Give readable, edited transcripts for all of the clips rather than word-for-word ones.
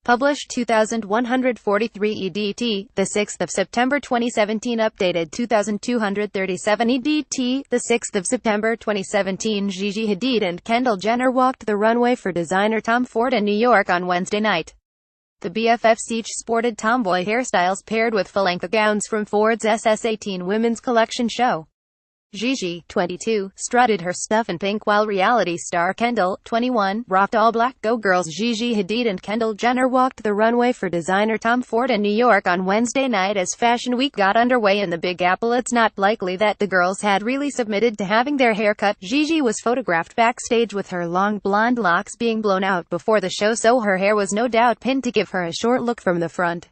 Published 2143 EDT, the 6th of September 2017. Updated 2237 EDT, the 6th of September 2017. Gigi Hadid and Kendall Jenner walked the runway for designer Tom Ford in New York on Wednesday night. The BFFs each sported tomboy hairstyles paired with full-length gowns from Ford's SS18 women's collection show. Gigi, 22, strutted her stuff in pink while reality star Kendall, 21, rocked all black. Go Girls. Gigi Hadid and Kendall Jenner walked the runway for designer Tom Ford in New York on Wednesday night as Fashion Week got underway in the Big Apple. It's not likely that the girls had really submitted to having their hair cut. Gigi was photographed backstage with her long blonde locks being blown out before the show, so her hair was no doubt pinned to give her a short look from the front.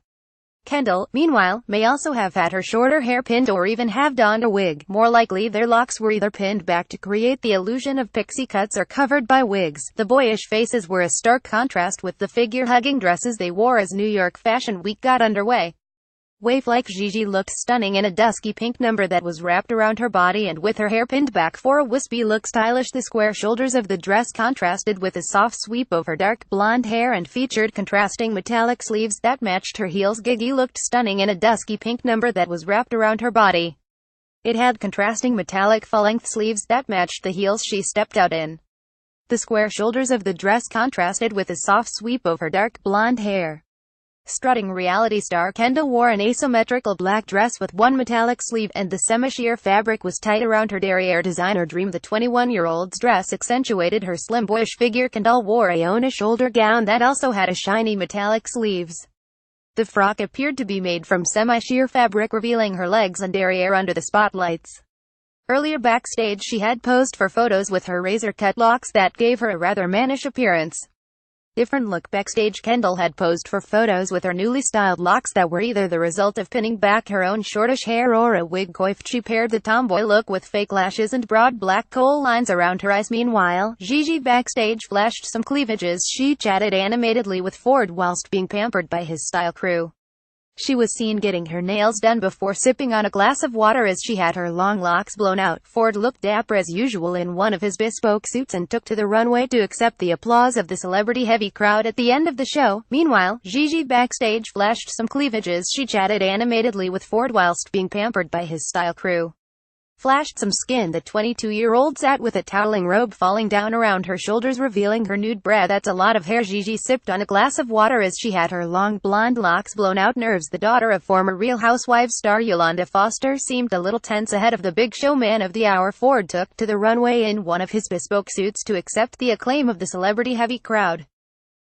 Kendall, meanwhile, may also have had her shorter hair pinned or even have donned a wig. More likely their locks were either pinned back to create the illusion of pixie cuts or covered by wigs. The boyish faces were a stark contrast with the figure-hugging dresses they wore as New York Fashion Week got underway. Waif-like Gigi looked stunning in a dusky pink number that was wrapped around her body and with her hair pinned back for a wispy look. Stylish, the square shoulders of the dress contrasted with a soft sweep of her dark blonde hair and featured contrasting metallic sleeves that matched her heels. Gigi looked stunning in a dusky pink number that was wrapped around her body. It had contrasting metallic full-length sleeves that matched the heels she stepped out in. The square shoulders of the dress contrasted with a soft sweep of her dark blonde hair. Strutting reality star Kendall wore an asymmetrical black dress with one metallic sleeve, and the semi-sheer fabric was tight around her derriere. Designer dream. The 21-year-old's dress accentuated her slim boyish figure. Kendall wore a Iona shoulder gown that also had a shiny metallic sleeves. The frock appeared to be made from semi-sheer fabric, revealing her legs and derriere under the spotlights. Earlier backstage she had posed for photos with her razor-cut locks that gave her a rather mannish appearance. Different look. Backstage, Kendall had posed for photos with her newly styled locks that were either the result of pinning back her own shortish hair or a wig coiffed. She paired the tomboy look with fake lashes and broad black kohl lines around her eyes. Meanwhile, Gigi backstage flashed some cleavages. She chatted animatedly with Ford whilst being pampered by his style crew. She was seen getting her nails done before sipping on a glass of water as she had her long locks blown out. Ford looked dapper as usual in one of his bespoke suits and took to the runway to accept the applause of the celebrity-heavy crowd at the end of the show. Meanwhile, Gigi backstage flashed some cleavages. She chatted animatedly with Ford whilst being pampered by his style crew. Flashed some skin. The 22-year-old sat with a toweling robe falling down around her shoulders, revealing her nude breast. That's a lot of hair. Gigi sipped on a glass of water as she had her long blonde locks blown out. Nerves. The daughter of former Real Housewives star Yolanda Foster seemed a little tense ahead of the big show. Man of the hour Ford took to the runway in one of his bespoke suits to accept the acclaim of the celebrity-heavy crowd.